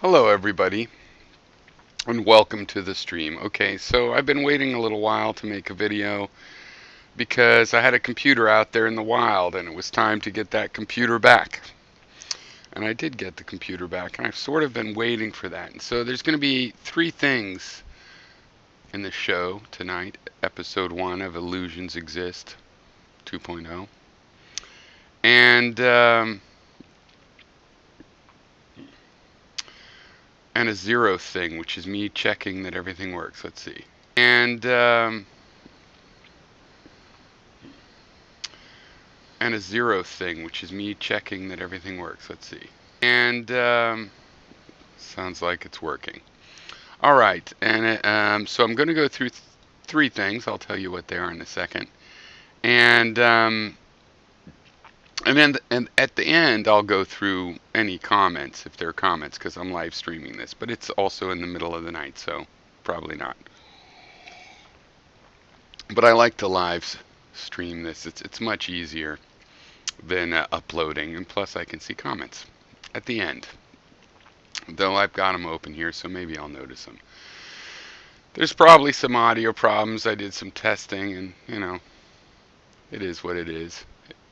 Hello, everybody, and welcome to the stream. Okay, so I've been waiting a little while to make a video because I had a computer out there in the wild and it was time to get that computer back. And I did get the computer back, and I've sort of been waiting for that. And so there's going to be three things in the show tonight, episode 1 of Illusions Exist 2.0. And and a zero thing, which is me checking that everything works. Let's see. And a zero thing, which is me checking that everything works. Let's see. And sounds like it's working. All right, so I'm going to go through three things. I'll tell you what they are in a second. And at the end, I'll go through any comments, if there are comments, because I'm live streaming this. But it's also in the middle of the night, so probably not. But I like to live stream this. It's much easier than uploading, and plus I can see comments at the end. Though I've got them open here, so maybe I'll notice them. There's probably some audio problems. I did some testing, and it is what it is.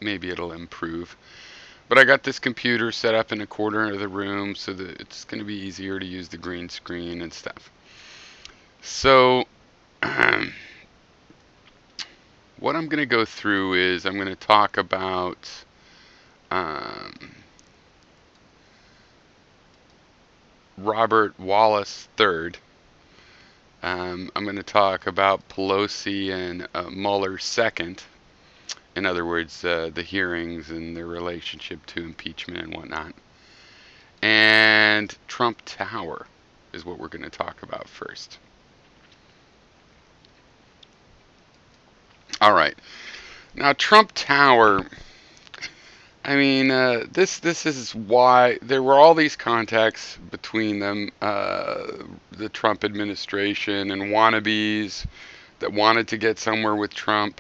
Maybe it'll improve. But I got this computer set up in a corner of the room so that it's going to be easier to use the green screen and stuff. So what I'm going to go through is I'm going to talk about Robert Wallace III. I'm going to talk about Pelosi and Mueller II. In other words, the hearings and their relationship to impeachment and whatnot. And Trump Tower is what we're going to talk about first. All right. Now, Trump Tower, I mean, this is why there were all these contacts between them, the Trump administration and wannabes that wanted to get somewhere with Trump.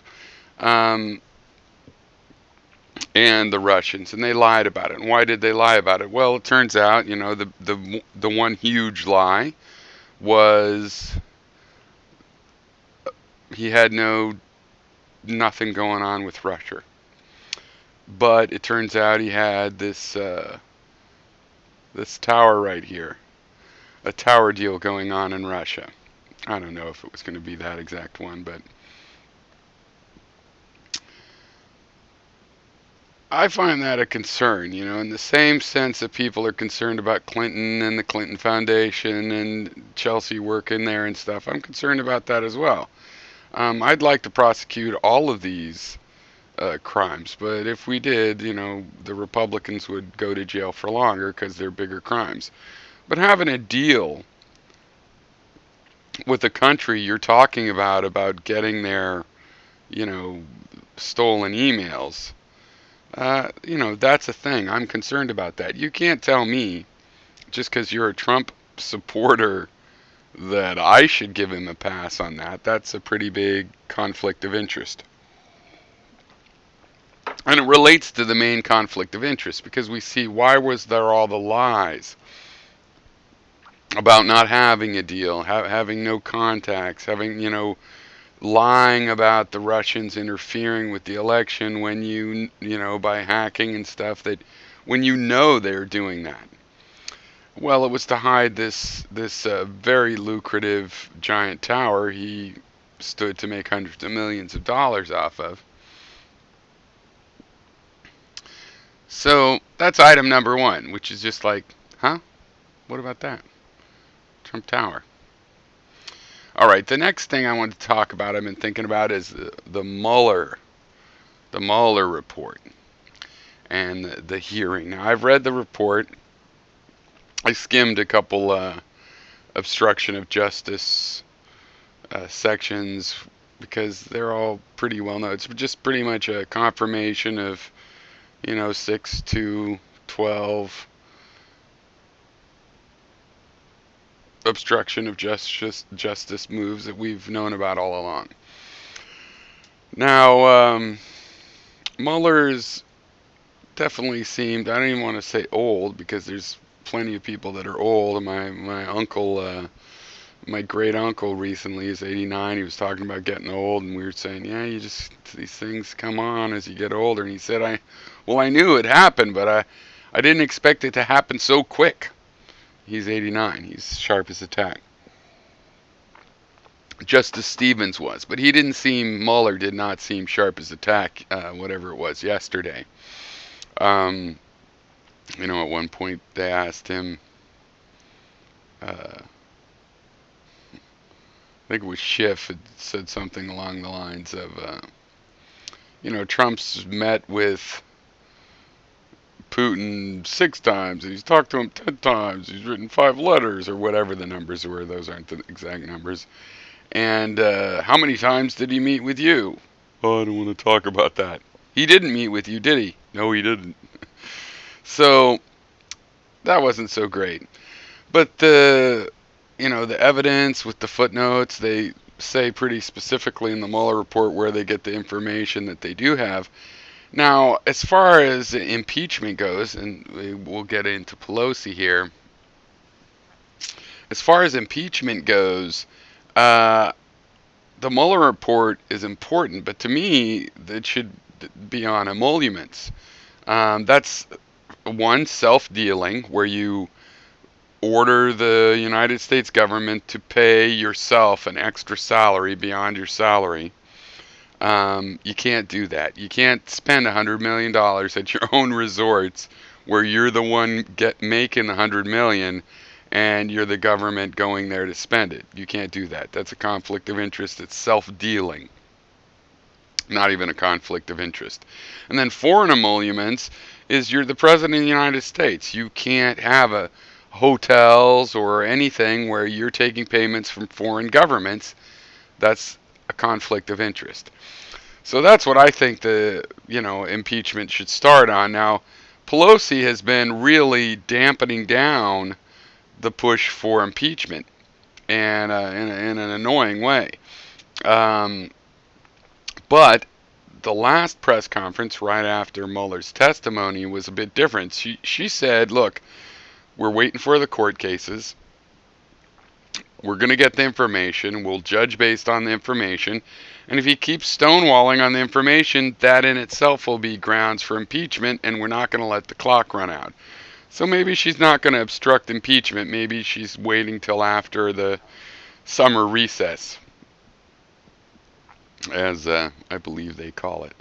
And the Russians, and they lied about it. And why did they lie about it? Well, it turns out, the one huge lie was he had nothing going on with Russia. But it turns out he had this tower right here, a tower deal going on in Russia. I don't know if it was going to be that exact one, but I find that a concern, in the same sense that people are concerned about Clinton and the Clinton Foundation and Chelsea work in there and stuff. I'm concerned about that as well. I'd like to prosecute all of these crimes, but if we did, the Republicans would go to jail for longer because they're bigger crimes. But having a deal with the country you're talking about getting their, stolen emails, that's a thing. I'm concerned about that. You can't tell me, just because you're a Trump supporter, that I should give him a pass on that. That's a pretty big conflict of interest. And it relates to the main conflict of interest, because we see, why was there all the lies about not having a deal, having no contacts, having, lying about the Russians interfering with the election when by hacking and stuff, that when they're doing that. Well, it was to hide this very lucrative giant tower he stood to make hundreds of millions of dollars off of. So that's item number 1, which is just like, huh? What about that? Trump Tower. All right, the next thing I want to talk about, I've been thinking about, is the Mueller report and the hearing. Now, I've read the report. I skimmed a couple obstruction of justice sections because they're all pretty well known. It's just pretty much a confirmation of, 6 to 12 obstruction of justice moves that we've known about all along. Now, Mueller's definitely seemed, I don't even want to say old, because there's plenty of people that are old. My uncle, my great uncle recently is 89. He was talking about getting old, and we were saying, yeah, these things come on as you get older. And he said, I knew it happened, but I didn't expect it to happen so quick. He's 89. He's sharp as a tack. Justice Stevens was, but Mueller did not seem sharp as a tack, whatever it was yesterday. At one point they asked him, I think it was Schiff had said something along the lines of, Trump's met with Putin 6 times, and he's talked to him 10 times, he's written 5 letters, or whatever the numbers were. Those aren't the exact numbers. And how many times did he meet with you? Oh, I don't want to talk about that. He didn't meet with you, did he? No, he didn't. So that wasn't so great. But the evidence with the footnotes, they say pretty specifically in the Mueller report where they get the information that they do have. Now, as far as impeachment goes, and we'll get into Pelosi here. As far as impeachment goes, the Mueller report is important, but to me, it should be on emoluments. That's one, self-dealing, where you order the United States government to pay yourself an extra salary beyond your salary. You can't do that. You can't spend $100 million at your own resorts where you're the one making the $100 million and you're the government going there to spend it. You can't do that. That's a conflict of interest. It's self-dealing. Not even a conflict of interest. And then foreign emoluments is you're the president of the United States. You can't have hotels or anything where you're taking payments from foreign governments. That's a conflict of interest. So that's what I think the impeachment should start on. Now, Pelosi has been really dampening down the push for impeachment, and in an annoying way. But the last press conference right after Mueller's testimony was a bit different. She said, look, we're waiting for the court cases. We're going to get the information. We'll judge based on the information. And if he keeps stonewalling on the information, that in itself will be grounds for impeachment, and we're not going to let the clock run out. So maybe she's not going to obstruct impeachment. Maybe she's waiting till after the summer recess, as I believe they call it.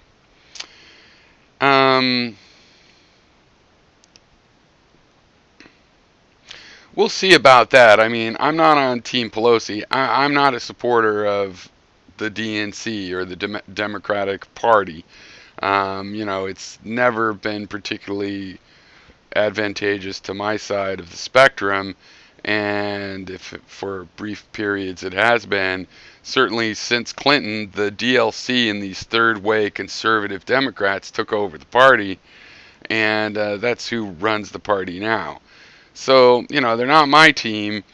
We'll see about that. I mean, I'm not on Team Pelosi. I'm not a supporter of the DNC or the Democratic Party. It's never been particularly advantageous to my side of the spectrum, and if for brief periods it has been, certainly since Clinton, the DLC and these third way conservative Democrats took over the party, and that's who runs the party now. So, they're not my team.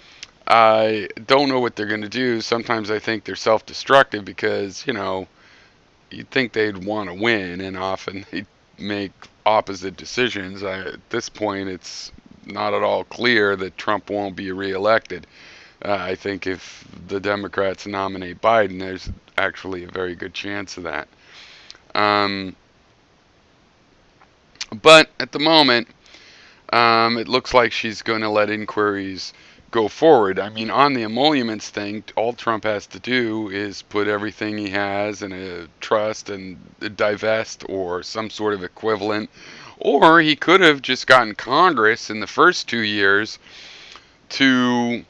I don't know what they're going to do. Sometimes I think they're self-destructive because, you'd think they'd want to win, and often they make opposite decisions. At this point, it's not at all clear that Trump won't be reelected. I think if the Democrats nominate Biden, there's actually a very good chance of that. But at the moment, it looks like she's going to let inquiries go forward. I mean, on the emoluments thing, all Trump has to do is put everything he has in a trust and divest or some sort of equivalent. Or he could have just gotten Congress in the first 2 years to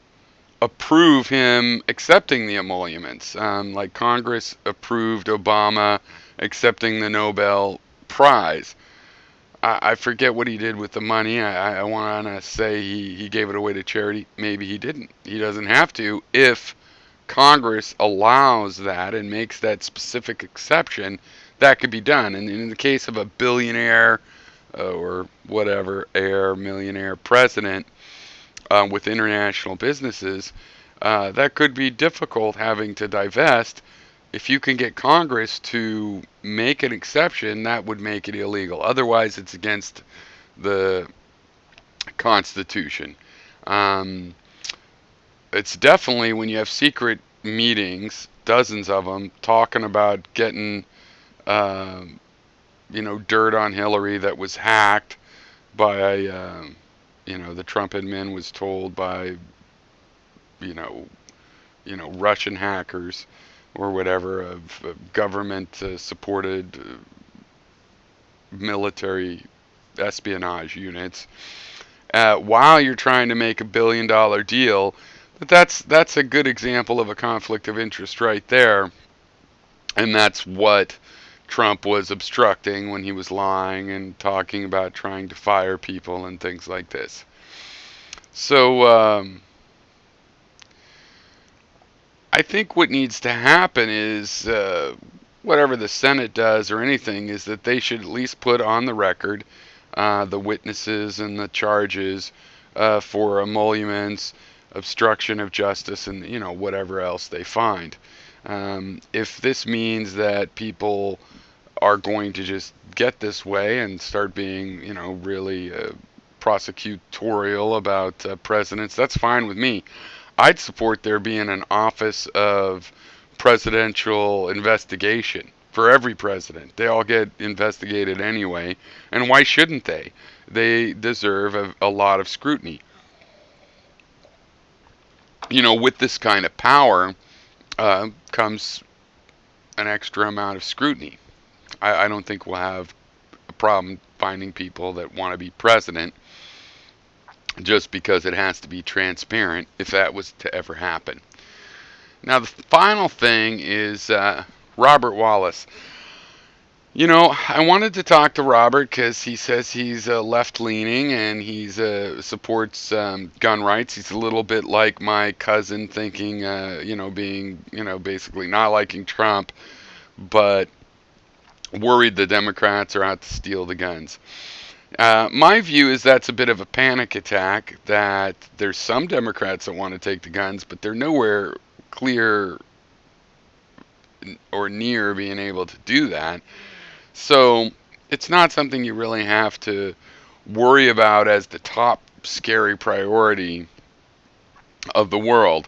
approve him accepting the emoluments. Like Congress approved Obama accepting the Nobel Prize. I forget what he did with the money. I want to say he gave it away to charity. Maybe he didn't. He doesn't have to if Congress allows that and makes that specific exception. That could be done. And in the case of a billionaire or whatever, millionaire president with international businesses, that could be difficult having to divest. If you can get Congress to make an exception, that would make it illegal. Otherwise, it's against the Constitution. Um, it's definitely when you have secret meetings, dozens of them, talking about getting, um, dirt on Hillary that was hacked by, the Trump admin was told by, you know, Russian hackers or whatever of government supported military espionage units. While you're trying to make $1 billion deal, but that's a good example of a conflict of interest right there, and that's what Trump was obstructing when he was lying and talking about trying to fire people and things like this. So I think what needs to happen is whatever the Senate does or anything is that they should at least put on the record the witnesses and the charges for emoluments, obstruction of justice, and whatever else they find. If this means that people are going to just get this way and start being, really prosecutorial about presidents, that's fine with me. I'd support there being an office of presidential investigation for every president. They all get investigated anyway, and why shouldn't they? They deserve a lot of scrutiny. With this kind of power comes an extra amount of scrutiny. I don't think we'll have a problem finding people that want to be president just because it has to be transparent if that was to ever happen. Now, the final thing is Robert Wallace. I wanted to talk to Robert because he says he's left-leaning and he's supports gun rights. He's a little bit like my cousin, thinking, being, basically not liking Trump, but worried the Democrats are out to steal the guns. My view is that's a bit of a panic attack, that there's some Democrats that want to take the guns, but they're nowhere clear or near being able to do that. So it's not something you really have to worry about as the top scary priority of the world.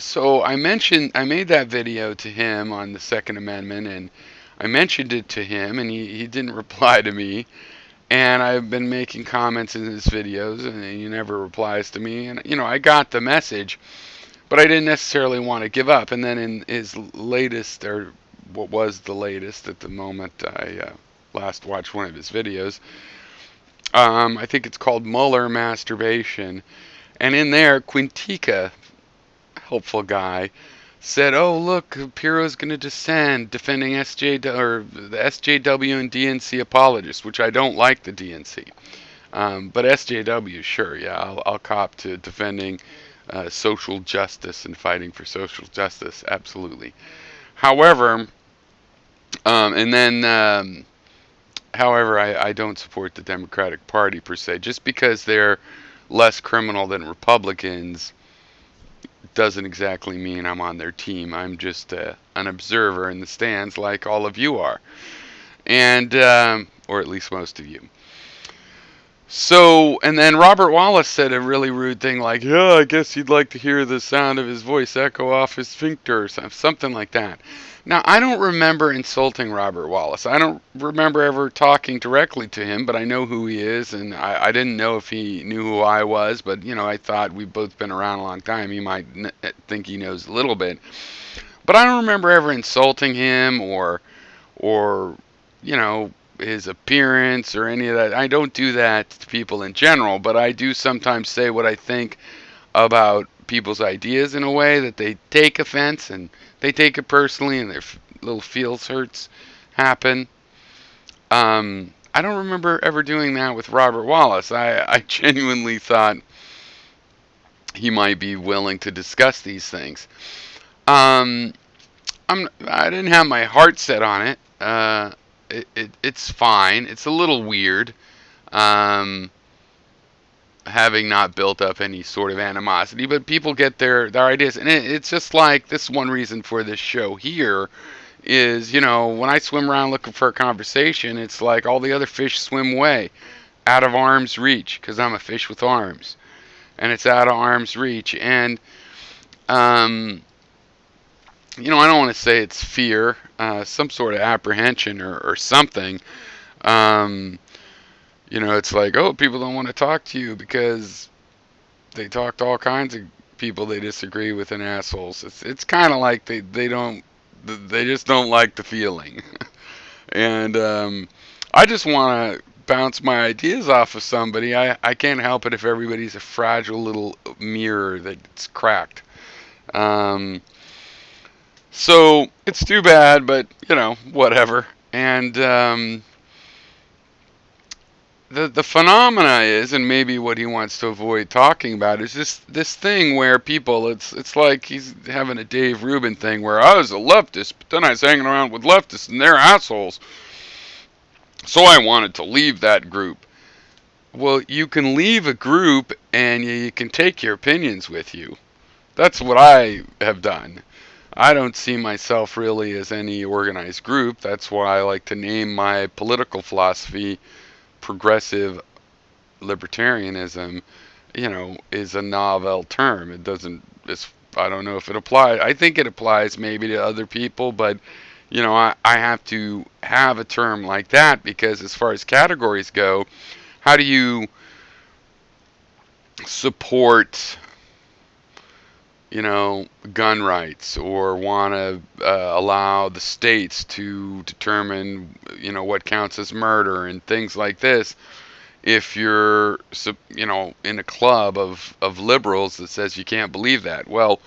So I made that video to him on the Second Amendment, and I mentioned it to him, and he didn't reply to me. And I've been making comments in his videos, and he never replies to me. And, I got the message, but I didn't necessarily want to give up. And then in his latest, or what was the latest at the moment I last watched one of his videos, I think it's called Mueller Masturbation. And in there, Quintica, helpful guy, said, "Oh, look, Pyrrho's going to descend, defending the SJW and DNC apologists," which I don't like the DNC. But SJW, sure, yeah, I'll cop to defending social justice and fighting for social justice, absolutely. However, I don't support the Democratic Party per se. Just because they're less criminal than Republicans doesn't exactly mean I'm on their team. I'm just an observer in the stands like all of you are. And, or at least most of you. So, and then Robert Wallace said a really rude thing like, "Yeah, I guess you'd like to hear the sound of his voice echo off his sphincter," or something like that. Now, I don't remember insulting Robert Wallace. I don't remember ever talking directly to him, but I know who he is, and I didn't know if he knew who I was, but, I thought we've both been around a long time. He might think he knows a little bit. But I don't remember ever insulting him or his appearance or any of that. I don't do that to people in general, but I do sometimes say what I think about people's ideas in a way that they take offense and they take it personally and their little feels hurts happen. I don't remember ever doing that with Robert Wallace. I genuinely thought he might be willing to discuss these things. I didn't have my heart set on it. It's fine. It's a little weird, having not built up any sort of animosity, but people get their ideas, and it's just like this one reason for this show here is, when I swim around looking for a conversation, it's like all the other fish swim away, out of arm's reach, because I'm a fish with arms, and it's out of arm's reach. And I don't want to say it's fear, some sort of apprehension or something. Um, it's like, oh, people don't want to talk to you because they talk to all kinds of people they disagree with and assholes. It's kind of like they just don't like the feeling. And I just want to bounce my ideas off of somebody. I can't help it if everybody's a fragile little mirror that's cracked. So it's too bad, but whatever. And the phenomena is, and maybe what he wants to avoid talking about, is this thing where people, it's like he's having a Dave Rubin thing where I was a leftist, but then I was hanging around with leftists and they're assholes, so I wanted to leave that group. Well, you can leave a group and you can take your opinions with you. That's what I have done. I don't see myself really as any organized group. That's why I like to name my political philosophy progressive libertarianism, is a novel term. It doesn't, I don't know if it applies. I think it applies maybe to other people, but, I have to have a term like that because as far as categories go, how do you support, gun rights or want to allow the states to determine, what counts as murder and things like this, if you're, in a club of liberals that says you can't believe that? Well,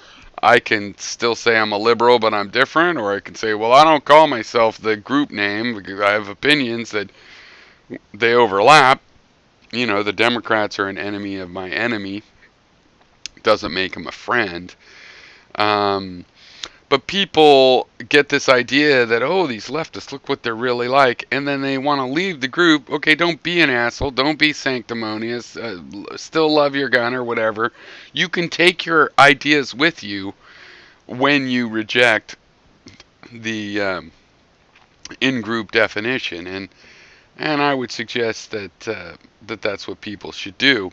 I can still say I'm a liberal, but I'm different, or I can say, well, I don't call myself the group name because I have opinions that they overlap. The Democrats are an enemy of my enemy. Doesn't make him a friend. But people get this idea that, oh, these leftists, look what they're really like, and then they want to leave the group. Okay, don't be an asshole, don't be sanctimonious, still love your gun or whatever. You can take your ideas with you when you reject the in-group definition, and I would suggest that that's what people should do.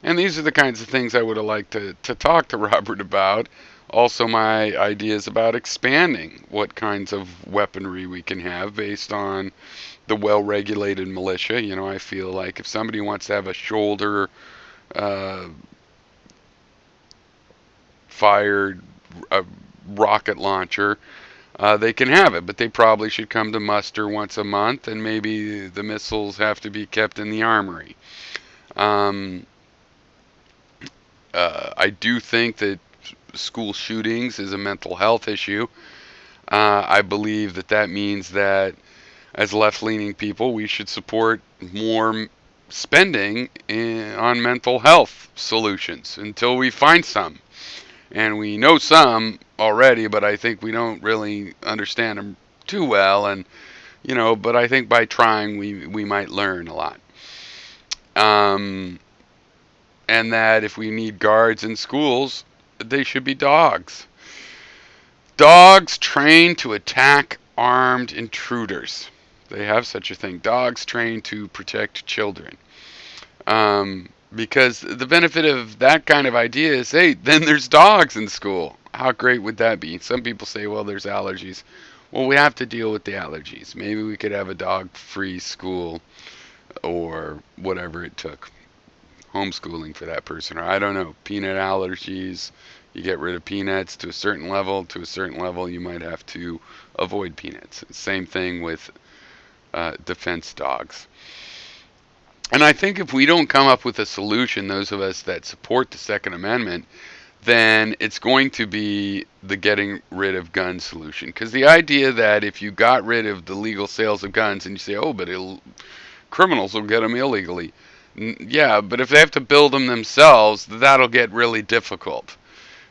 And these are the kinds of things I would have liked to talk to Robert about. Also, my ideas about expanding what kinds of weaponry we can have based on the well-regulated militia. I feel like if somebody wants to have a shoulder fired rocket launcher, they can have it, but they probably should come to muster once a month, and maybe the missiles have to be kept in the armory. I do think that school shootings is a mental health issue. I believe that means that as left-leaning people, we should support more spending on mental health solutions until we find some. And we know some already, but I think we don't really understand them too well. And, but I think by trying, we might learn a lot. And that if we need guards in schools, they should be dogs. Dogs trained to attack armed intruders. They have such a thing. Dogs trained to protect children. Because the benefit of that kind of idea is, hey, then there's dogs in school. How great would that be? Some people say, well, there's allergies. Well, we have to deal with the allergies. Maybe we could have a dog-free school or whatever it took. Homeschooling for that person, or I don't know, peanut allergies. You get rid of peanuts to a certain level. To a certain level, you might have to avoid peanuts. Same thing with defense dogs. And I think if we don't come up with a solution, those of us that support the Second Amendment, then it's going to be the getting rid of guns solution. Because the idea that if you got rid of the legal sales of guns and you say, oh, but criminals will get them illegally. Yeah, but if they have to build them themselves, that'll get really difficult.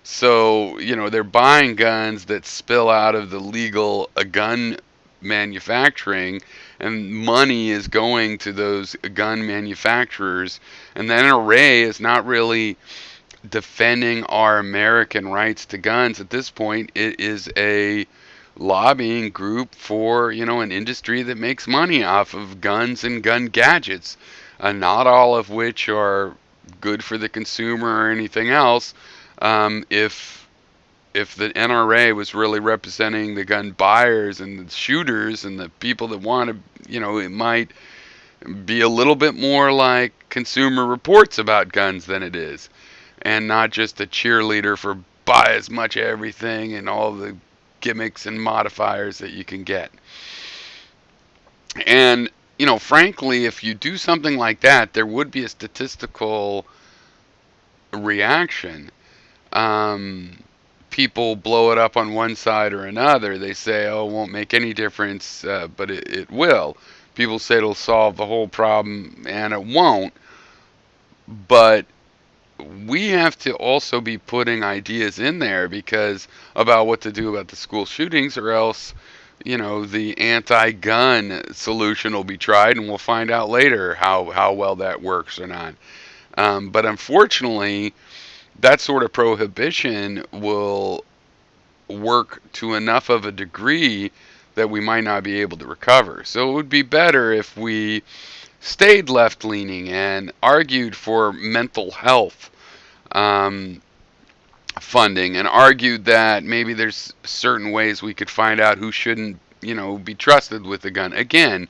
So, they're buying guns that spill out of the legal gun manufacturing, and money is going to those gun manufacturers. And the NRA is not really defending our American rights to guns. At this point, it is a lobbying group for, an industry that makes money off of guns and gun gadgets, not all of which are good for the consumer or anything else. If the NRA was really representing the gun buyers and the shooters and the people that want to, it might be a little bit more like Consumer Reports about guns than it is, and not just a cheerleader for buy as much everything and all the gimmicks and modifiers that you can get. And, frankly, if you do something like that, there would be a statistical reaction. People blow it up on one side or another. They say, oh, it won't make any difference, but it will. People say it'll solve the whole problem, and it won't. But we have to also be putting ideas in there because about what to do about the school shootings, or else, the anti-gun solution will be tried, and we'll find out later how well that works or not. But unfortunately, that sort of prohibition will work to enough of a degree that we might not be able to recover. So it would be better if we stayed left-leaning and argued for mental health funding, and argued that maybe there's certain ways we could find out who shouldn't, be trusted with a gun. Again,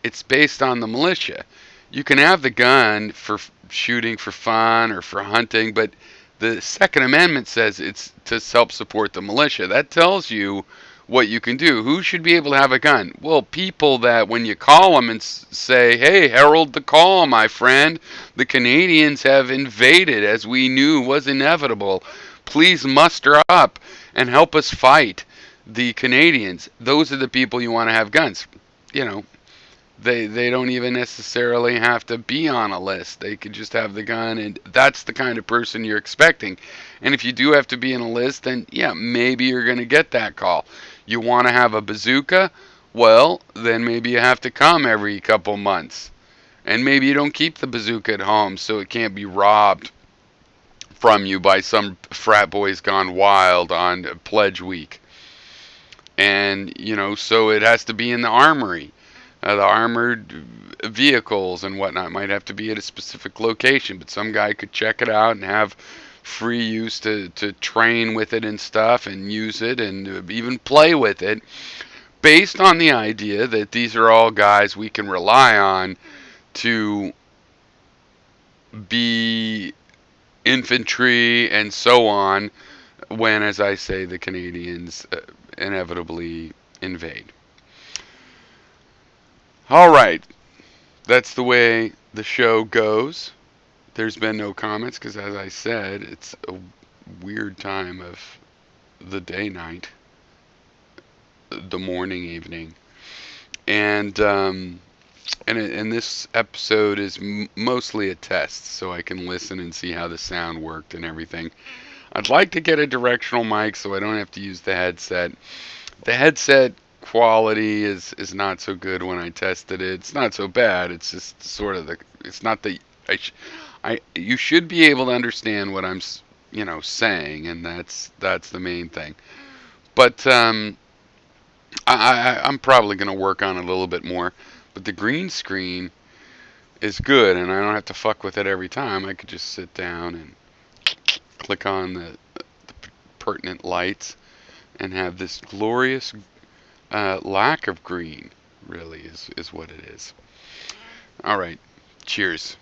it's based on the militia. You can have the gun for shooting for fun or for hunting, but the Second Amendment says it's to help support the militia. That tells you what you can do. Who should be able to have a gun? Well, people that when you call them and say, hey, herald the call, my friend. The Canadians have invaded, as we knew was inevitable. Please muster up and help us fight the Canadians. Those are the people you want to have guns. They don't even necessarily have to be on a list. They could just have the gun, and that's the kind of person you're expecting. And if you do have to be in a list, then yeah, maybe you're going to get that call. You want to have a bazooka? Well, then maybe you have to come every couple months. And maybe you don't keep the bazooka at home so it can't be robbed from you by some frat boys gone wild on pledge week. And, so it has to be in the armory. The armored vehicles and whatnot might have to be at a specific location, but some guy could check it out and have free use to train with it and stuff, and use it and even play with it, based on the idea that these are all guys we can rely on to be infantry and so on when, as I say, the Canadians inevitably invade. All right, that's the way the show goes. There's been no comments because, as I said, it's a weird time of the day, night, the morning, evening, and this episode is mostly a test, so I can listen and see how the sound worked and everything. I'd like to get a directional mic so I don't have to use the headset. The headset quality is not so good when I tested it. It's not so bad. It's just sort of it's not the you should be able to understand what I'm saying, and that's the main thing. But I'm probably going to work on it a little bit more. But the green screen is good, and I don't have to fuck with it every time. I could just sit down and click on the pertinent lights and have this glorious lack of green, really, is what it is. All right. Cheers.